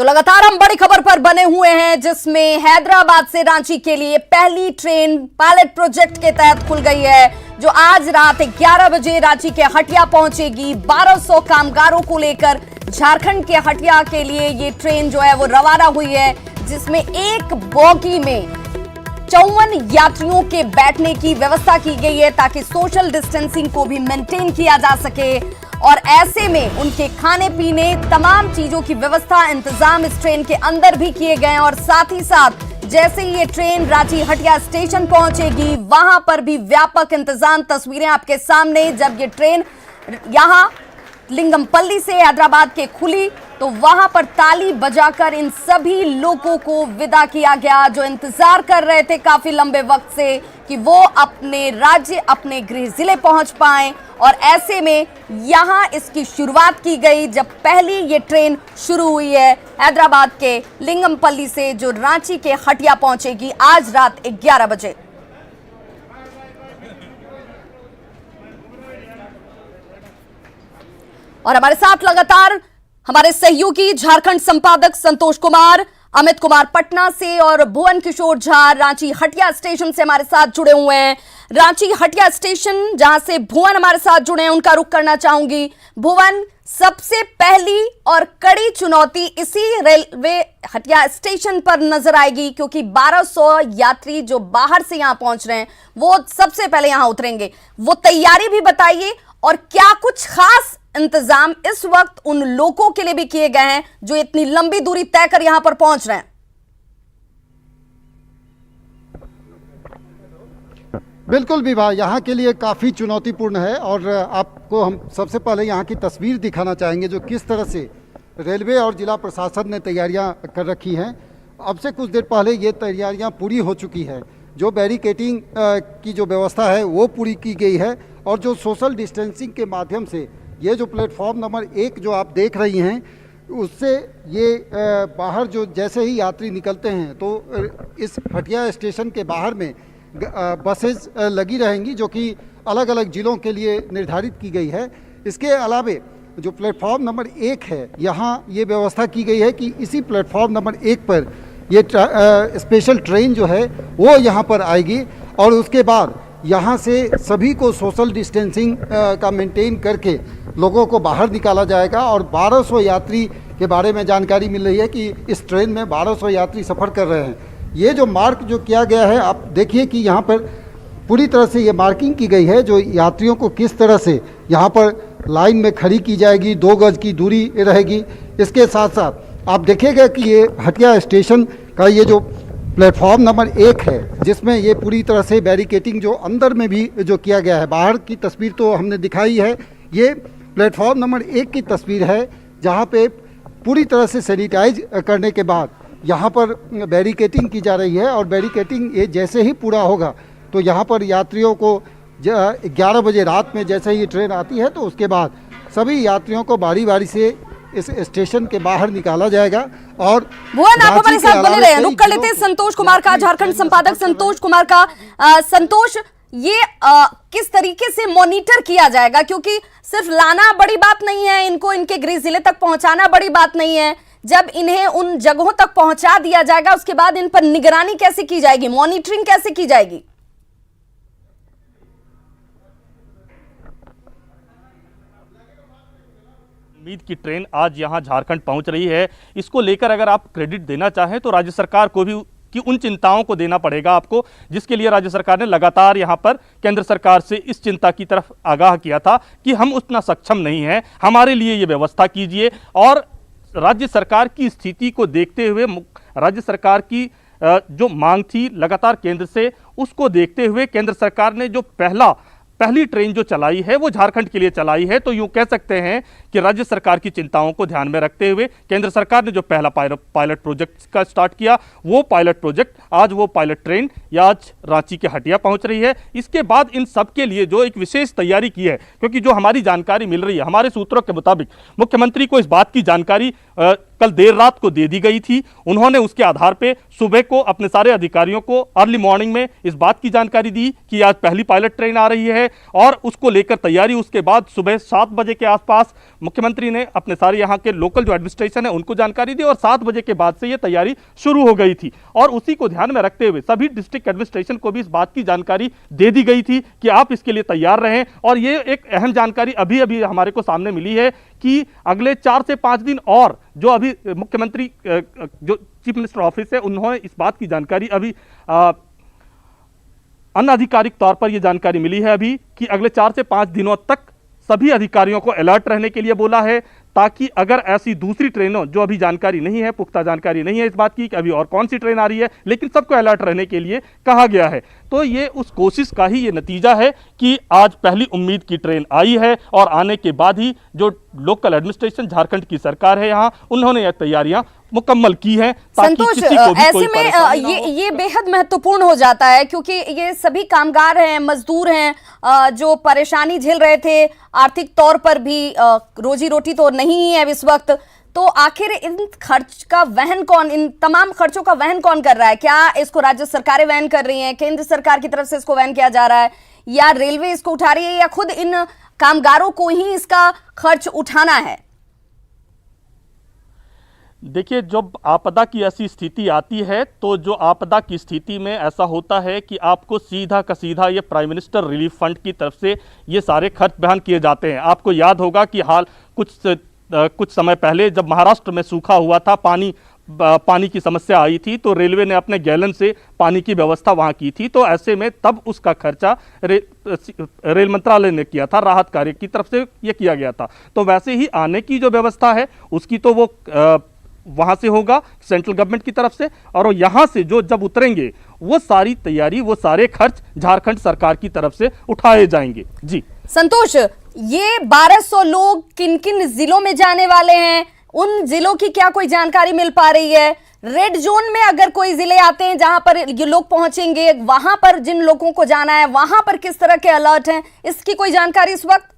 तो लगातार हम बड़ी खबर पर बने हुए हैं, जिसमें हैदराबाद से रांची के लिए पहली ट्रेन पायलट प्रोजेक्ट के तहत खुल गई है, जो आज रात 11 बजे रांची के हटिया पहुंचेगी। 1200 कामगारों को लेकर झारखंड के हटिया के लिए ये ट्रेन जो है वो रवाना हुई है, जिसमें एक बोगी में 54 यात्रियों के बैठने की व्यवस्था की गई है, ताकि सोशल डिस्टेंसिंग को भी मेंटेन किया जा सके। और ऐसे में उनके खाने पीने तमाम चीजों की व्यवस्था, इंतजाम इस ट्रेन के अंदर भी किए गए हैं। और साथ ही साथ जैसे ही ये ट्रेन रांची हटिया स्टेशन पहुंचेगी, वहां पर भी व्यापक इंतजाम। तस्वीरें आपके सामने, जब ये ट्रेन यहां लिंगमपल्ली से हैदराबाद के खुली तो वहां पर ताली बजाकर इन सभी लोगों को विदा किया गया, जो इंतजार कर रहे थे काफी लंबे वक्त से कि वो अपने राज्य, अपने गृह जिले पहुंच पाएं। और ऐसे में यहां इसकी शुरुआत की गई, जब पहली ये ट्रेन शुरू हुई है हैदराबाद के लिंगमपल्ली से, जो रांची के हटिया पहुंचेगी आज रात 11 बजे। और हमारे साथ लगातार हमारे सहयोगी झारखंड संपादक संतोष कुमार, अमित कुमार पटना से और भुवन किशोर झा रांची हटिया स्टेशन से हमारे साथ जुड़े हुए हैं। रांची हटिया स्टेशन जहां से भुवन हमारे साथ जुड़े हैं, उनका रुख करना चाहूंगी। भुवन, सबसे पहली और कड़ी चुनौती इसी रेलवे हटिया स्टेशन पर नजर आएगी, क्योंकि 1200 यात्री जो बाहर से यहां पहुंच रहे हैं वो सबसे पहले यहां उतरेंगे। वो तैयारी भी बताइए, और क्या कुछ खास इंतजाम इस वक्त उन लोगों के लिए भी किए गए हैं जो इतनी लंबी दूरी तय कर यहां पर पहुंच रहे हैं? बिल्कुल विभा, यहाँ के लिए काफ़ी चुनौतीपूर्ण है। और आपको हम सबसे पहले यहाँ की तस्वीर दिखाना चाहेंगे, जो किस तरह से रेलवे और जिला प्रशासन ने तैयारियाँ कर रखी हैं। अब से कुछ देर पहले ये तैयारियाँ पूरी हो चुकी है। जो बैरिकेटिंग की जो व्यवस्था है वो पूरी की गई है, और जो सोशल डिस्टेंसिंग के माध्यम से ये जो प्लेटफॉर्म नंबर 1 जो आप देख रही हैं, उससे ये बाहर जो जैसे ही यात्री निकलते हैं तो इस हटिया स्टेशन के बाहर में बसेज लगी रहेंगी, जो कि अलग अलग ज़िलों के लिए निर्धारित की गई है। इसके अलावे जो प्लेटफॉर्म नंबर 1 है, यहाँ ये व्यवस्था की गई है कि इसी प्लेटफॉर्म नंबर 1 पर ये स्पेशल ट्रेन जो है वो यहाँ पर आएगी, और उसके बाद यहाँ से सभी को सोशल डिस्टेंसिंग का मेंटेन करके लोगों को बाहर निकाला जाएगा। और 1200 यात्री के बारे में जानकारी मिल रही है कि इस ट्रेन में 1200 यात्री सफ़र कर रहे हैं। ये जो मार्क जो किया गया है, आप देखिए कि यहाँ पर पूरी तरह से ये मार्किंग की गई है, जो यात्रियों को किस तरह से यहाँ पर लाइन में खड़ी की जाएगी, 2 गज की दूरी रहेगी। इसके साथ साथ आप देखिएगा कि ये हटिया स्टेशन का ये जो प्लेटफॉर्म नंबर 1 है, जिसमें ये पूरी तरह से बैरिकेटिंग जो अंदर में भी जो किया गया है, बाहर की तस्वीर तो हमने दिखाई है, ये प्लेटफॉर्म नंबर 1 की तस्वीर है, जहाँ पे पूरी तरह से सैनिटाइज करने के बाद यहाँ पर बैरिकेटिंग की जा रही है। और बैरिकेटिंग ये जैसे ही पूरा होगा तो यहाँ पर यात्रियों को 11 बजे रात में जैसे ही ट्रेन आती है, तो उसके बाद सभी यात्रियों को बारी बारी से इस स्टेशन के बाहर निकाला जाएगा। और भुवन, आप हमारे साथ बने रहे, रुक कर लेते हैं संतोष कुमार का, झारखंड संपादक संतोष कुमार का। संतोष, ये किस तरीके से मॉनिटर किया जाएगा, क्योंकि सिर्फ लाना बड़ी बात नहीं है, इनको इनके गृह जिले तक पहुंचाना बड़ी बात नहीं है। जब इन्हें उन जगहों तक पहुंचा दिया जाएगा, उसके बाद इन पर निगरानी कैसे की जाएगी, मॉनिटरिंग कैसे की जाएगी? उम्मीद की ट्रेन आज यहां झारखंड पहुंच रही है, इसको लेकर अगर आप क्रेडिट देना चाहें तो राज्य सरकार को भी कि उन चिंताओं को देना पड़ेगा आपको, जिसके लिए राज्य सरकार ने लगातार यहां पर केंद्र सरकार से इस चिंता की तरफ आगाह किया था कि हम उतना सक्षम नहीं हैं, हमारे लिए ये व्यवस्था कीजिए। और राज्य सरकार की स्थिति को देखते हुए, राज्य सरकार की जो मांग थी लगातार केंद्र से, उसको देखते हुए केंद्र सरकार ने जो पहली ट्रेन जो चलाई है वो झारखंड के लिए चलाई है। तो यूं कह सकते हैं कि राज्य सरकार की चिंताओं को ध्यान में रखते हुए केंद्र सरकार ने जो पहला पायलट प्रोजेक्ट का स्टार्ट किया, वो पायलट प्रोजेक्ट आज वो पायलट ट्रेन आज रांची के हटिया पहुंच रही है। इसके बाद इन सब के लिए जो एक विशेष तैयारी की है, क्योंकि जो हमारी जानकारी मिल रही है, हमारे सूत्रों के मुताबिक मुख्यमंत्री को इस बात की जानकारी कल देर रात को दे दी गई थी। उन्होंने उसके आधार पे सुबह को अपने सारे अधिकारियों को अर्ली मॉर्निंग में इस बात की जानकारी दी कि आज पहली पायलट ट्रेन आ रही है और उसको लेकर तैयारी। उसके बाद सुबह 7 बजे के आसपास मुख्यमंत्री ने अपने सारे यहाँ के लोकल जो एडमिनिस्ट्रेशन है उनको जानकारी दी और 7 बजे के बाद से ये तैयारी शुरू हो गई थी। और उसी को ध्यान में रखते हुए सभी डिस्ट्रिक्ट एडमिनिस्ट्रेशन को भी इस बात की जानकारी दे दी गई थी कि आप इसके लिए तैयार रहें। और ये एक अहम जानकारी अभी अभी हमारे को सामने मिली है कि अगले 4 से 5 दिन और जो अभी मुख्यमंत्री जो चीफ मिनिस्टर ऑफिस है उन्होंने इस बात की जानकारी अभी अनआधिकारिक तौर पर यह जानकारी मिली है अभी कि अगले 4 से 5 दिनों तक सभी अधिकारियों को अलर्ट रहने के लिए बोला है, ताकि अगर ऐसी दूसरी ट्रेनों जो अभी जानकारी नहीं है, पुख्ता जानकारी नहीं है इस बात की कि अभी और कौन सी ट्रेन आ रही है, लेकिन सबको अलर्ट रहने के लिए कहा गया है। तो ये उस कोशिश का ही ये नतीजा है कि आज पहली उम्मीद की ट्रेन आई है और आने के बाद ही जो लोकल एडमिनिस्ट्रेशन झारखंड की सरकार है यहाँ उन्होंने यह तैयारियां मुकम्मल की है। संतोष, ऐसे में ये बेहद महत्वपूर्ण हो जाता है क्योंकि ये सभी कामगार हैं, मजदूर हैं जो परेशानी झेल रहे थे, आर्थिक तौर पर भी रोजी रोटी तो नहीं है इस वक्त। तो आखिर इन खर्च का वहन कौन, इन तमाम खर्चों का वहन कौन कर रहा है? क्या इसको राज्य सरकारें वहन कर रही हैं, केंद्र सरकार की तरफ से इसको वहन किया जा रहा है, या रेलवे इसको उठा रही है, या खुद इन कामगारों को ही इसका खर्च उठाना है? देखिए, जब आपदा की ऐसी स्थिति आती है तो जो आपदा की स्थिति में ऐसा होता है कि आपको सीधा का सीधा ये प्राइम मिनिस्टर रिलीफ फंड की तरफ से ये सारे खर्च बयान किए जाते हैं। आपको याद होगा कि हाल कुछ समय पहले जब महाराष्ट्र में सूखा हुआ था, पानी की समस्या आई थी, तो रेलवे ने अपने गैलन से पानी की व्यवस्था वहां की थी। तो ऐसे में तब उसका खर्चा रेल मंत्रालय ने किया था, राहत कार्य की तरफ से ये किया गया था। तो वैसे ही आने की जो व्यवस्था है उसकी तो वो वहां से होगा सेंट्रल गवर्नमेंट की तरफ से, और यहां से जो जब उतरेंगे वो सारी तैयारी, वो सारे खर्च झारखंड सरकार की तरफ से उठाए जाएंगे। जी संतोष, ये 1200 लोग किन किन जिलों में जाने वाले हैं, उन जिलों की क्या कोई जानकारी मिल पा रही है? रेड जोन में अगर कोई जिले आते हैं जहां पर ये लोग पहुंचेंगे, वहां पर जिन लोगों को जाना है वहां पर किस तरह के अलर्ट हैं, इसकी कोई जानकारी इस वक्त?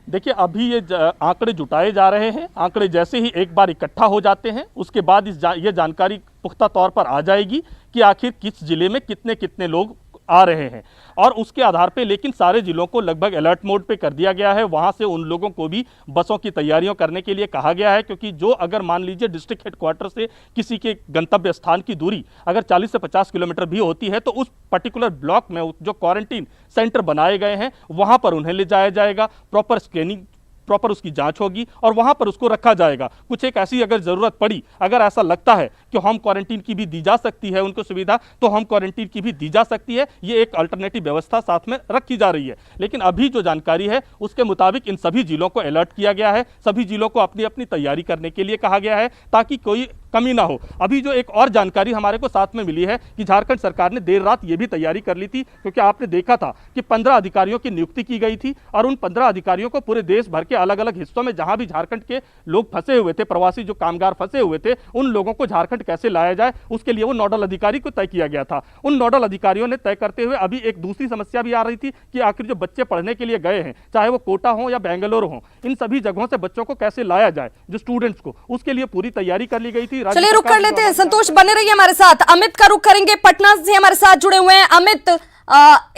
देखिए, अभी ये आंकड़े जुटाए जा रहे हैं। आंकड़े जैसे ही एक बार इकट्ठा हो जाते हैं उसके बाद ये जानकारी पुख्ता तौर पर आ जाएगी कि आखिर किस जिले में कितने कितने लोग आ रहे हैं, और उसके आधार पे लेकिन सारे जिलों को लगभग अलर्ट मोड पे कर दिया गया है। वहां से उन लोगों को भी बसों की तैयारियां करने के लिए कहा गया है, क्योंकि जो अगर मान लीजिए डिस्ट्रिक्ट हेडक्वार्टर से किसी के गंतव्य स्थान की दूरी अगर 40 से 50 किलोमीटर भी होती है तो उस पर्टिकुलर ब्लॉक में जो क्वारंटीन सेंटर बनाए गए हैं वहां पर उन्हें ले जाया जाएगा, प्रॉपर स्कैनिंग, प्रॉपर उसकी जांच होगी और वहां पर उसको रखा जाएगा। कुछ एक ऐसी अगर जरूरत पड़ी, अगर ऐसा लगता है कि होम क्वारंटीन की भी दी जा सकती है उनको सुविधा, तो होम क्वारंटीन की भी दी जा सकती है। ये एक अल्टरनेटिव व्यवस्था साथ में रखी जा रही है। लेकिन अभी जो जानकारी है उसके मुताबिक इन सभी जिलों को अलर्ट किया गया है, सभी जिलों को अपनी अपनी तैयारी करने के लिए कहा गया है ताकि कोई कमी ना हो। अभी जो एक और जानकारी हमारे को साथ में मिली है कि झारखंड सरकार ने देर रात ये भी तैयारी कर ली थी, क्योंकि आपने देखा था कि 15 अधिकारियों की नियुक्ति की गई थी और उन 15 अधिकारियों को पूरे देश भर के अलग अलग हिस्सों में जहां भी झारखंड के लोग फंसे हुए थे, प्रवासी जो कामगार फंसे हुए थे, उन लोगों को झारखंड कैसे लाया जाए उसके लिए वो नोडल अधिकारी को तय किया गया था। उन नोडल अधिकारियों ने तय करते हुए अभी एक दूसरी समस्या भी आ रही थी कि आखिर जो बच्चे पढ़ने के लिए गए हैं, चाहे वो कोटा हो या बेंगलुरु हो, इन सभी जगहों से बच्चों को कैसे लाया जाए, जो स्टूडेंट्स को, उसके लिए पूरी तैयारी कर ली गई थी। चलिए रुक कर लेते हैं, संतोष बने रहिए हमारे साथ। अमित का रुख करेंगे, पटना से हमारे साथ जुड़े हुए हैं। अमित,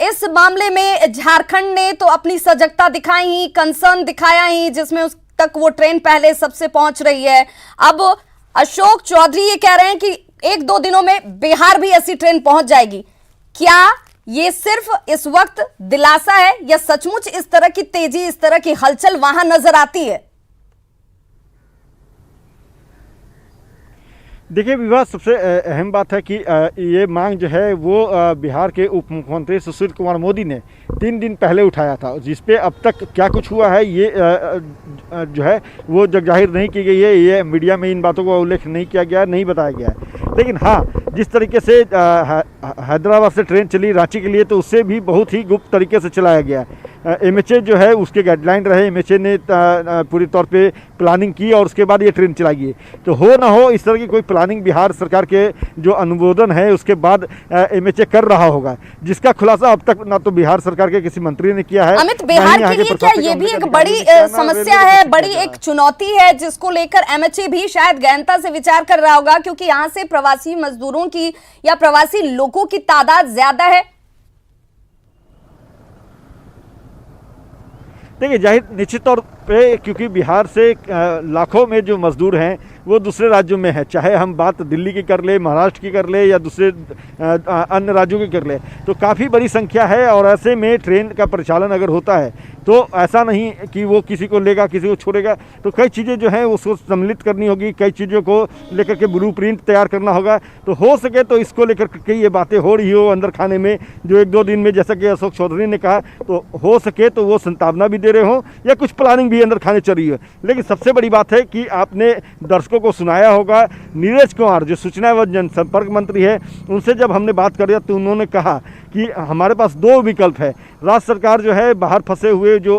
इस मामले में झारखंड ने तो अपनी सजगता दिखाई ही, कंसर्न दिखाया ही, जिसमें उस तक वो ट्रेन पहले सबसे पहुंच रही है। अब अशोक चौधरी ये कह रहे हैं कि 1-2 दिनों में बिहार भी ऐसी ट्रेन पहुंच जाएगी। क्या ये सिर्फ इस वक्त दिलासा है या सचमुच इस तरह की तेजी, इस तरह की हलचल वहां नजर आती है? देखिए विवाह, सबसे अहम बात है कि ये मांग जो है वो बिहार के उप मुख्यमंत्री सुशील कुमार मोदी ने 3 दिन पहले उठाया था, जिस पे अब तक क्या कुछ हुआ है ये जो है वो जग जाहिर नहीं की गई है। ये मीडिया में इन बातों का उल्लेख नहीं किया गया, नहीं बताया गया है। लेकिन हाँ, जिस तरीके से हैदराबाद से ट्रेन चली रांची के लिए, तो उससे भी बहुत ही गुप्त तरीके से चलाया गया है। MHA जो है उसके गाइडलाइन रहे, MHA ने पूरी तौर पे प्लानिंग की और उसके बाद ये ट्रेन चलाई है। तो हो ना हो इस तरह की कोई प्लानिंग बिहार सरकार के जो अनुमोदन है उसके बाद MHA कर रहा होगा, जिसका खुलासा अब तक ना तो बिहार सरकार के किसी मंत्री ने किया है। अमित, बिहार के लिए क्या ये भी एक बड़ी समस्या है, बड़ी एक चुनौती है जिसको लेकर MHA भी शायद गहनता से विचार कर रहा होगा, क्योंकि यहाँ से प्रवासी मजदूरों की या प्रवासी लोगों की तादाद ज्यादा है? देखिए, जाहिर निश्चित तौर पे क्योंकि बिहार से लाखों में जो मजदूर हैं वो दूसरे राज्यों में है, चाहे हम बात दिल्ली की कर ले, महाराष्ट्र की कर ले या दूसरे अन्य राज्यों की कर ले, तो काफ़ी बड़ी संख्या है। और ऐसे में ट्रेन का परिचालन अगर होता है तो ऐसा नहीं कि वो किसी को लेगा किसी को छोड़ेगा, तो कई चीज़ें जो हैं उसको सम्मिलित करनी होगी, कई चीज़ों को लेकर के ब्लूप्रिंट तैयार करना होगा। तो हो सके तो इसको लेकर के ये बातें हो रही हो अंदर खाने में, जो एक दो दिन में जैसा कि अशोक चौधरी ने कहा, तो हो सके तो वो संतावना भी दे रहे हो या कुछ प्लानिंग भी अंदर खाने चल रही है। लेकिन सबसे बड़ी बात है कि आपने दर्शकों को सुनाया होगा, नीरज कुमार जो सूचना एवं जनसंपर्क मंत्री है, उनसे जब हमने बात करी तो उन्होंने कहा कि हमारे पास दो विकल्प है। राज्य सरकार जो है बाहर फंसे हुए जो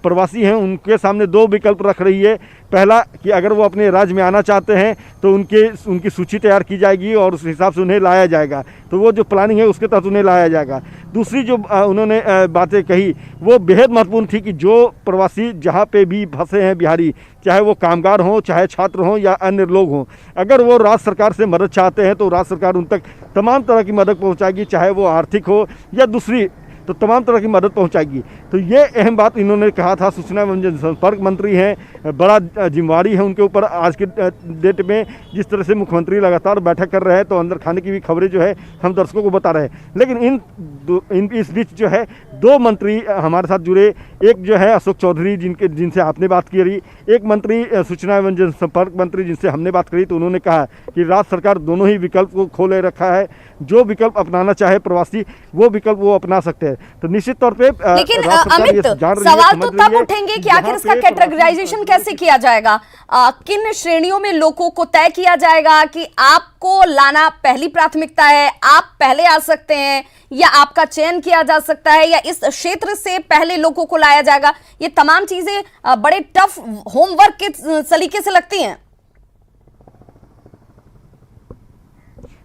प्रवासी हैं उनके सामने दो विकल्प रख रही है। पहला कि अगर वो अपने राज्य में आना चाहते हैं तो उनकी सूची तैयार की जाएगी और उस हिसाब से उन्हें लाया जाएगा, तो वो जो प्लानिंग है उसके तहत उन्हें लाया जाएगा। दूसरी जो उन्होंने बातें कही वो बेहद महत्वपूर्ण थी कि जो प्रवासी जहाँ पे भी फंसे हैं बिहारी, चाहे वो कामगार हों, चाहे छात्र हों या अन्य लोग हों, अगर वो राज्य सरकार से मदद चाहते हैं तो राज्य सरकार उन तक तमाम तरह की मदद पहुँचाएगी, चाहे वो आर्थिक हो या दूसरी, तो तमाम तरह की मदद पहुंचाएगी। तो ये अहम बात इन्होंने कहा था। सूचना एवं जनसंपर्क मंत्री हैं, बड़ा जिम्मेवारी है उनके ऊपर आज के डेट में। जिस तरह से मुख्यमंत्री लगातार बैठक कर रहे हैं तो अंदर खाने की भी खबरें जो है हम दर्शकों को बता रहे हैं। लेकिन इस बीच जो है दो मंत्री हमारे साथ जुड़े, एक जो है अशोक चौधरी जिनसे आपने बात करी, एक मंत्री सूचना एवं जनसंपर्क मंत्री जिनसे हमने बात करी, तो उन्होंने कहा कि राज्य सरकार दोनों ही विकल्प को खोले रखा है, जो विकल्प अपनाना चाहे प्रवासी वो विकल्प वो अपना सकते हैं। तो निश्चित तौर पे लेकिन अमित, सवाल तो तब उठेंगे कि आखिर इसका कैटेगराइजेशन कैसे किया जाएगा, किन श्रेणियों में लोगों को तय किया जाएगा कि आपको लाना पहली प्राथमिकता है, आप पहले आ सकते हैं, या आपका चयन किया जा सकता है, या इस क्षेत्र से पहले लोगों को लाया जाएगा? ये तमाम चीजें बड़े टफ होमवर्क के सलीके से लगती हैं।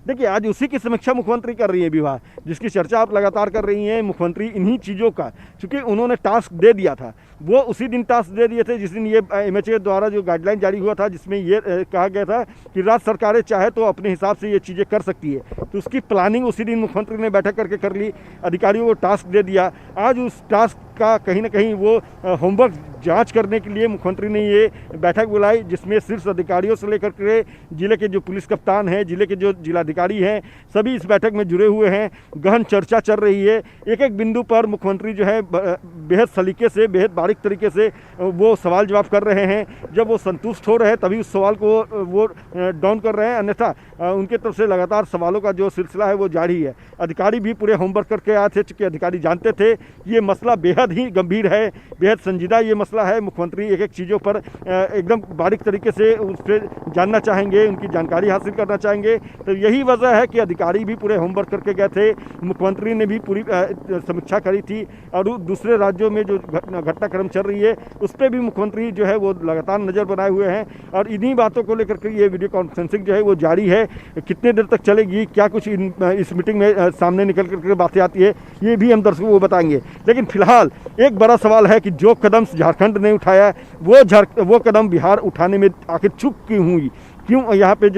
देखिए, आज उसी की समीक्षा मुख्यमंत्री कर रही है विभाग, जिसकी चर्चा आप लगातार कर रही हैं। मुख्यमंत्री इन्हीं चीज़ों का, चूंकि उन्होंने टास्क दे दिया था, वो उसी दिन टास्क दे दिए थे जिस दिन ये MHA द्वारा जो गाइडलाइन जारी हुआ था, जिसमें ये कहा गया था कि राज्य सरकारें चाहे तो अपने हिसाब से ये चीज़ें कर सकती है। तो उसकी प्लानिंग उसी दिन मुख्यमंत्री ने बैठक करके कर ली, अधिकारियों को टास्क दे दिया। आज उस टास्क का कहीं ना कहीं वो होमवर्क जांच करने के लिए मुख्यमंत्री ने ये बैठक बुलाई, जिसमें शीर्ष अधिकारियों से लेकर के जिले के जो पुलिस कप्तान हैं, जिले के जो जिलाधिकारी हैं, सभी इस बैठक में जुड़े हुए हैं। गहन चर्चा चल रही है। एक एक बिंदु पर मुख्यमंत्री जो है बेहद सलीके से, बेहद बारीक तरीके से वो सवाल जवाब कर रहे हैं। जब वो संतुष्ट हो रहे हैं तभी उस सवाल को वो डाउन कर रहे हैं, अन्यथा उनके तरफ से लगातार सवालों का जो सिलसिला है वो जारी है। अधिकारी भी पूरे होमवर्क करके आए थे, चूँकि अधिकारी जानते थे ये मसला बेहद ही गंभीर है, बेहद संजीदा ये मसला है। मुख्यमंत्री एक एक चीज़ों पर एकदम बारीक तरीके से उस पर जानना चाहेंगे, उनकी जानकारी हासिल करना चाहेंगे। तो यही वजह है कि अधिकारी भी पूरे होमवर्क करके गए थे। मुख्यमंत्री ने भी पूरी समीक्षा करी थी और दूसरे राज्यों में जो घटनाक्रम चल रही है उस पर भी मुख्यमंत्री जो है वो लगातार नज़र बनाए हुए हैं। और इन्हीं बातों को लेकर के ये वीडियो कॉन्फ्रेंसिंग जो है वो जारी है। कितने देर तक चलेगी, क्या कुछ इस मीटिंग में सामने निकल करके बातें आती है, ये भी हम दर्शकों को बताएंगे। लेकिन फिलहाल एक बड़ा सवाल है कि जो कदम झारखंड ने उठाया वो कदम बिहार उठाने में आखिर चूक क्यों हुई, क्यों यहाँ पे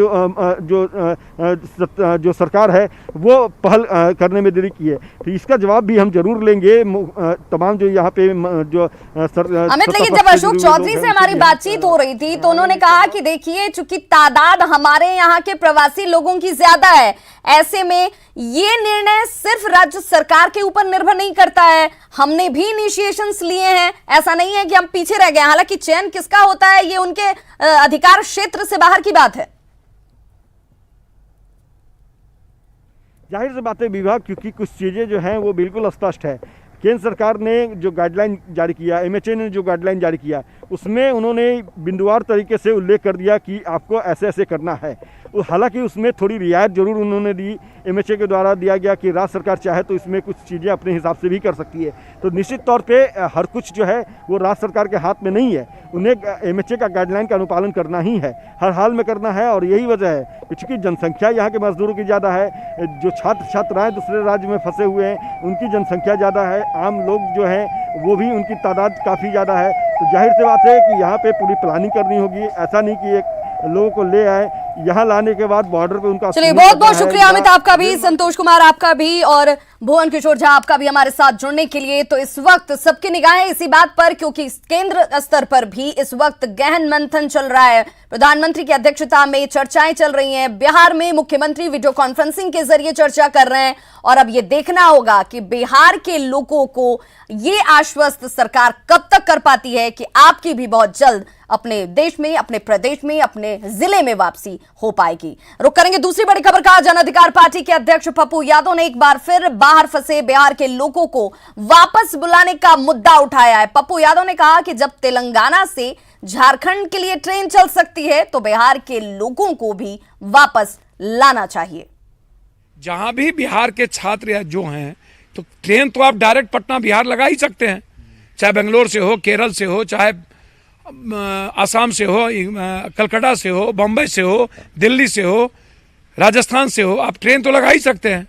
जो सरकार है वो पहल करने में देरी की है। तो इसका जवाब भी हम जरूर लेंगे। तमाम जो यहाँ पे जो अमित, लेकिन जब अशोक चौधरी से हमारी बातचीत हो रही थी तो उन्होंने कहा कि देखिए, चूंकि तादाद हमारे यहाँ के प्रवासी लोगों की ज्यादा है, ऐसे में ये निर्णय सिर्फ राज्य सरकार के ऊपर निर्भर नहीं करता है, हमने भी इनिशिएशंस लिए हैं, ऐसा नहीं है कि हम पीछे रह गए। हालांकि चयन किसका होता है ये उनके अधिकार क्षेत्र से बाहर की बात है। जाहिर सी बात है विभाग, क्योंकि कुछ चीज़ें जो हैं वो बिल्कुल स्पष्ट है। केंद्र सरकार ने जो गाइडलाइन जारी किया, MHA ने जो गाइडलाइन जारी किया, उसमें उन्होंने बिंदुवार तरीके से उल्लेख कर दिया कि आपको ऐसे ऐसे करना है। हालांकि उसमें थोड़ी रियायत जरूर उन्होंने दी, MHA के द्वारा दिया गया कि राज्य सरकार चाहे तो इसमें कुछ चीज़ें अपने हिसाब से भी कर सकती है। तो निश्चित तौर पे हर कुछ जो है वो राज्य सरकार के हाथ में नहीं है, उन्हें MHA का गाइडलाइन का अनुपालन करना ही है, हर हाल में करना है। और यही वजह है कि चूँकि जनसंख्या यहाँ के मजदूरों की ज़्यादा है, जो छात्र छात्राएँ दूसरे राज्य में फंसे हुए हैं उनकी जनसंख्या ज़्यादा है, आम लोग जो हैं वो भी उनकी तादाद काफ़ी ज़्यादा है। तो जाहिर सी बात है कि यहाँ पे पूरी प्लानिंग करनी होगी। ऐसा नहीं कि एक लोगों को ले आए, यहाँ लाने के बाद बॉर्डर पे उनका। चलिए, बहुत बहुत शुक्रिया अमित आपका भी, संतोष कुमार आपका भी, और भुवन किशोर झा आपका भी हमारे साथ जुड़ने के लिए। तो इस वक्त सबकी निगाहें इसी बात पर, क्योंकि केंद्र स्तर पर भी इस वक्त गहन मंथन चल रहा है। प्रधानमंत्री की अध्यक्षता में चर्चाएं चल रही हैं। बिहार में मुख्यमंत्री वीडियो कॉन्फ्रेंसिंग के जरिए चर्चा कर रहे हैं, और अब ये देखना होगा कि बिहार के लोगों को ये आश्वस्त सरकार कब तक कर पाती है कि आपकी भी बहुत जल्द अपने देश में, अपने प्रदेश में, अपने जिले में वापसी हो पाएगी। रुक करेंगे दूसरी बड़ी खबर का। जन अधिकार पार्टी के अध्यक्ष पप्पू यादव ने एक बार फिर बाहर फंसे बिहार के लोगों को वापस बुलाने का मुद्दा उठाया है। पप्पू यादव ने कहा कि जब तेलंगाना से झारखंड के लिए ट्रेन चल सकती है तो बिहार के लोगों को भी वापस लाना चाहिए। जहां भी बिहार के छात्र जो हैं, तो ट्रेन तो आप डायरेक्ट पटना बिहार लगा ही सकते हैं, चाहे बेंगलोर से हो, केरल से हो, चाहे आसाम से हो, कलकत्ता से हो, बम्बई से हो, दिल्ली से हो, राजस्थान से हो, आप ट्रेन तो लगा ही सकते हैं।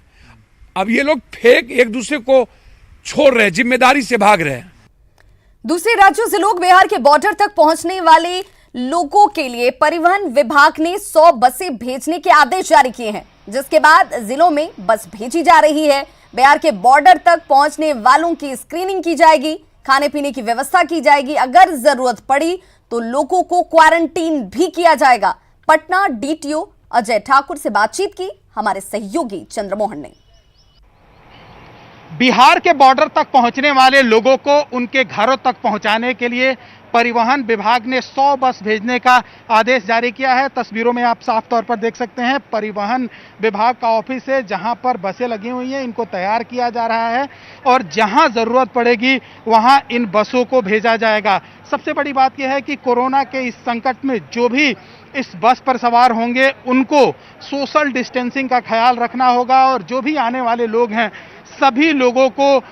अब ये लोग फेक एक दूसरे को छोड़ रहे हैं, जिम्मेदारी से भाग रहे हैं। दूसरे राज्यों से लोग बिहार के बॉर्डर तक पहुंचने वाले लोगों के लिए परिवहन विभाग ने 100 बसें भेजने के आदेश जारी किए हैं, जिसके बाद जिलों में बस भेजी जा रही है। बिहार के बॉर्डर तक पहुंचने वालों की स्क्रीनिंग की जाएगी, खाने पीने की व्यवस्था की जाएगी, अगर जरूरत पड़ी तो लोगों को क्वारंटीन भी किया जाएगा। पटना DTO अजय ठाकुर से बातचीत की हमारे सहयोगी चंद्रमोहन ने। बिहार के बॉर्डर तक पहुंचने वाले लोगों को उनके घरों तक पहुंचाने के लिए परिवहन विभाग ने 100 बस भेजने का आदेश जारी किया है। तस्वीरों में आप साफ तौर पर देख सकते हैं, परिवहन विभाग का ऑफिस है जहां पर बसें लगी हुई हैं, इनको तैयार किया जा रहा है और जहां ज़रूरत पड़ेगी वहां इन बसों को भेजा जाएगा। सबसे बड़ी बात यह है कि कोरोना के इस संकट में जो भी इस बस पर सवार होंगे उनको सोशल डिस्टेंसिंग का ख्याल रखना होगा, और जो भी आने वाले लोग हैं सभी लोगों को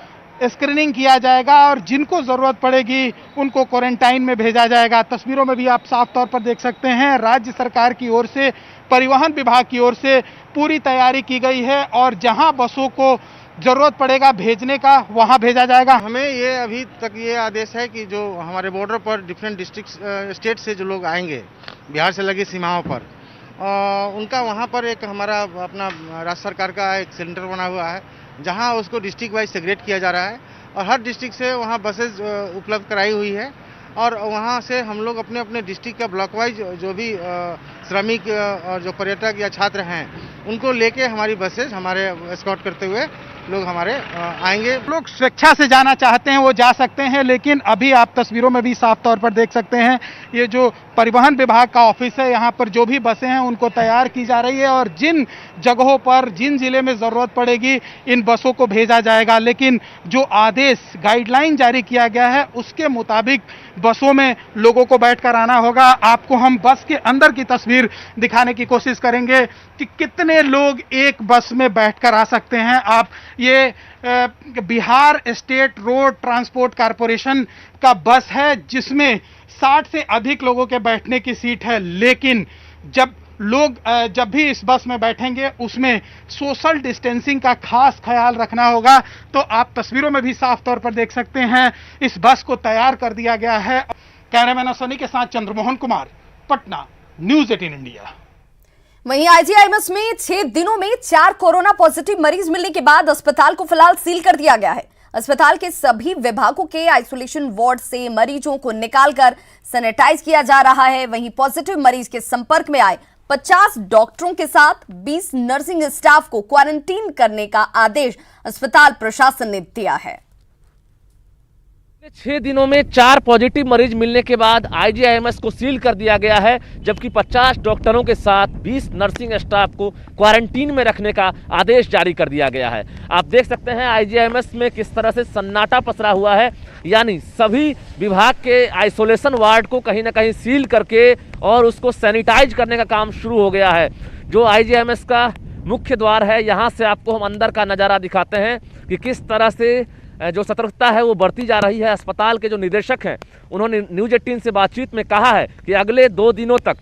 स्क्रीनिंग किया जाएगा और जिनको ज़रूरत पड़ेगी उनको क्वारंटाइन में भेजा जाएगा। तस्वीरों में भी आप साफ तौर पर देख सकते हैं, राज्य सरकार की ओर से, परिवहन विभाग की ओर से पूरी तैयारी की गई है और जहां बसों को ज़रूरत पड़ेगा भेजने का वहां भेजा जाएगा। हमें ये अभी तक ये आदेश है कि जो हमारे बॉर्डर पर डिफरेंट डिस्ट्रिक्ट स्टेट से जो लोग आएंगे बिहार से लगी सीमाओं पर, उनका वहाँ पर एक हमारा अपना राज्य सरकार का एक सेंटर बना हुआ है जहां उसको डिस्ट्रिक्ट वाइज सेग्रेट किया जा रहा है और हर डिस्ट्रिक्ट से वहां बसेज उपलब्ध कराई हुई है और वहां से हम लोग अपने अपने डिस्ट्रिक्ट का ब्लॉक वाइज जो भी श्रमिक और जो पर्यटक या छात्र हैं उनको लेके हमारी बसेज हमारे एस्कॉर्ट करते हुए लोग हमारे आएंगे। लोग स्वेच्छा से जाना चाहते हैं वो जा सकते हैं, लेकिन अभी आप तस्वीरों में भी साफ तौर पर देख सकते हैं ये जो परिवहन विभाग का ऑफिस है, यहाँ पर जो भी बसें हैं उनको तैयार की जा रही है और जिन जगहों पर, जिन जिले में ज़रूरत पड़ेगी इन बसों को भेजा जाएगा। लेकिन जो आदेश, गाइडलाइन जारी किया गया है उसके मुताबिक बसों में लोगों को बैठकर आना होगा। आपको हम बस के अंदर की तस्वीर दिखाने की कोशिश करेंगे कि कितने लोग एक बस में बैठकर आ सकते हैं। आप ये Bihar state road transport corporation का बस है जिसमें 60 से अधिक लोगों के बैठने की सीट है, लेकिन जब भी इस बस में बैठेंगे उसमें सोशल डिस्टेंसिंग का खास ख्याल रखना होगा। तो आप तस्वीरों में भी साफ तौर पर देख सकते हैं इस बस को तैयार कर दिया गया है। कैमरामैन सनी के साथ चंद्रमोहन कुमार, पटना, न्यूज़ 18 इंडिया। वहीं IGIMS में 6 दिनों में 4 कोरोना पॉजिटिव मरीज मिलने के बाद अस्पताल को फिलहाल सील कर दिया गया है। अस्पताल के सभी विभागों के आइसोलेशन वार्ड से मरीजों को निकालकर सैनिटाइज किया जा रहा है। वहीं पॉजिटिव मरीज के संपर्क में आए 50 डॉक्टरों के साथ 20 नर्सिंग स्टाफ को क्वारंटीन करने का आदेश अस्पताल प्रशासन ने दिया है। 6 दिनों में 4 पॉजिटिव मरीज मिलने के बाद IGIMS को सील कर दिया गया है, जबकि 50 डॉक्टरों के साथ 20 नर्सिंग स्टाफ को क्वारंटीन में रखने का आदेश जारी कर दिया गया है। आप देख सकते हैं IGIMS में किस तरह से सन्नाटा पसरा हुआ है, यानी सभी विभाग के आइसोलेशन वार्ड को कहीं ना कहीं सील करके और उसको सैनिटाइज करने का काम शुरू हो गया है। जो आईजीआईएमएस का मुख्य द्वार है, यहाँ से आपको हम अंदर का नज़ारा दिखाते हैं कि किस तरह से जो सतर्कता है वो बढ़ती जा रही है। अस्पताल के जो निदेशक हैं उन्होंने न्यूज़ 18 से बातचीत में कहा है कि अगले 2 दिनों तक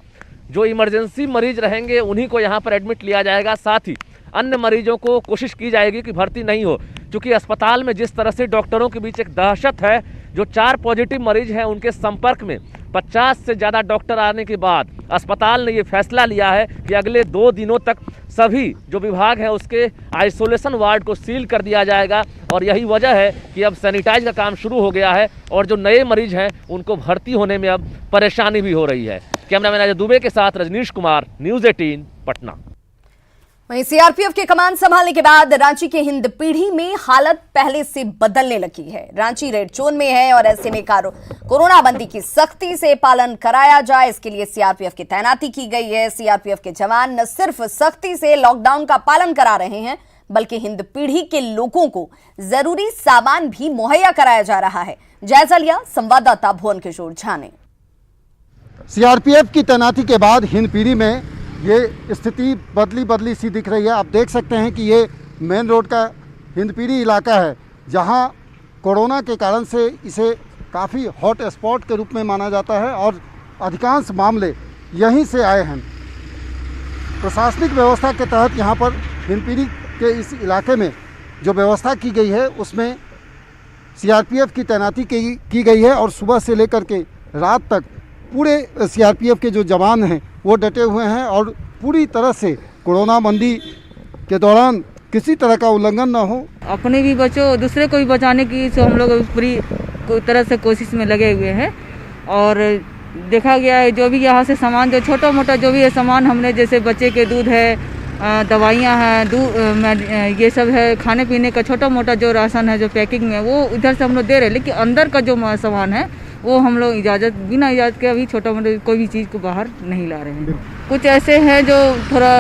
जो इमरजेंसी मरीज रहेंगे उन्हीं को यहाँ पर एडमिट लिया जाएगा। साथ ही अन्य मरीजों को कोशिश की जाएगी कि भर्ती नहीं हो, क्योंकि अस्पताल में जिस तरह से डॉक्टरों के बीच एक दहशत है। जो 4 पॉजिटिव मरीज हैं उनके संपर्क में 50 से ज़्यादा डॉक्टर आने के बाद अस्पताल ने ये फैसला लिया है कि अगले 2 दिनों तक सभी जो विभाग है उसके आइसोलेशन वार्ड को सील कर दिया जाएगा। और यही वजह है कि अब सैनिटाइज का काम शुरू हो गया है और जो नए मरीज हैं उनको भर्ती होने में अब परेशानी भी हो रही है। कैमरामैन अजय दुबे के साथ रजनीश कुमार, न्यूज़ 18 पटना। वहीं सीआरपीएफ के कमान संभालने के बाद रांची के हिंदपीढ़ी में हालत पहले से बदलने लगी है। रांची रेड जोन में है और ऐसे में कोरोना बंदी की सख्ती से पालन कराया जाए, इसके लिए सीआरपीएफ की तैनाती की गई है। सीआरपीएफ के जवान न सिर्फ सख्ती से लॉकडाउन का पालन करा रहे हैं, बल्कि हिंदपीढ़ी के लोगों को जरूरी सामान भी मुहैया कराया जा रहा है। जायजा लिया संवाददाता भुवन किशोर झा ने। सीआरपीएफ की तैनाती के बाद हिंदपीढ़ी में ये स्थिति बदली सी दिख रही है। आप देख सकते हैं कि ये मेन रोड का हिंदपीढ़ी इलाका है, जहां कोरोना के कारण से इसे काफ़ी हॉट स्पॉट के रूप में माना जाता है और अधिकांश मामले यहीं से आए हैं। प्रशासनिक व्यवस्था के तहत यहाँ पर हिंदपीढ़ी के इस इलाके में जो व्यवस्था की गई है उसमें सीआरपीएफ की तैनाती की गई है और सुबह से लेकर के रात तक पूरे सीआरपीएफ के जो जवान हैं वो डटे हुए हैं और पूरी तरह से कोरोना बंदी के दौरान किसी तरह का उल्लंघन ना हो। अपने भी बचो, दूसरे को भी बचाने की तो हम लोग पूरी तरह से कोशिश में लगे हुए हैं। और देखा गया है जो भी यहाँ से सामान, जो छोटा मोटा जो भी है सामान, हमने जैसे बच्चे के दूध है, दवाइयाँ हैं, ये सब है, खाने पीने का छोटा मोटा जो राशन है जो पैकिंग में, वो इधर से हम लोग दे रहे हैं। लेकिन अंदर का जो सामान है वो हम लोग बिना इजाज़त के अभी छोटा मोटा कोई भी चीज़ को बाहर नहीं ला रहे हैं। कुछ ऐसे हैं जो थोड़ा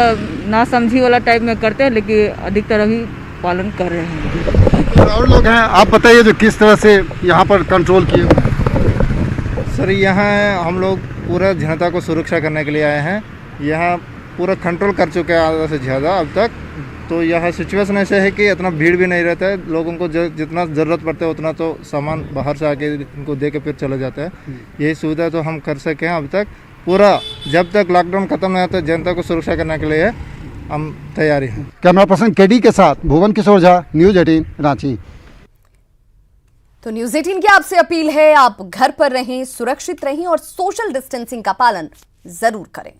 नासमझी वाला टाइप में करते हैं, लेकिन अधिकतर अभी पालन कर रहे हैं। और लोग हैं, आप बताइए जो किस तरह से यहाँ पर कंट्रोल किए। सर, यहाँ हम लोग पूरा जनता को सुरक्षा करने के लिए आए हैं। यहाँ पूरा कंट्रोल कर चुके हैं आधा से ज़्यादा अब तक। तो यह सिचुएशन ऐसे है कि इतना भीड़ भी नहीं रहता है। लोगों को जितना ज़रूरत पड़ता है उतना तो सामान बाहर से आके इनको दे के फिर चले जाता है। यही सुविधा तो हम कर सके हैं अब तक। पूरा जब तक लॉकडाउन खत्म नहीं होता जनता को सुरक्षा करने के लिए हम तैयारी हैं। कैमरा पर्सन केडी के साथ भुवन किशोर झा, न्यूज़ 18 रांची। तो न्यूज़ 18 की आपसे अपील है, आप घर पर रहें, सुरक्षित रहें और सोशल डिस्टेंसिंग का पालन जरूर करें।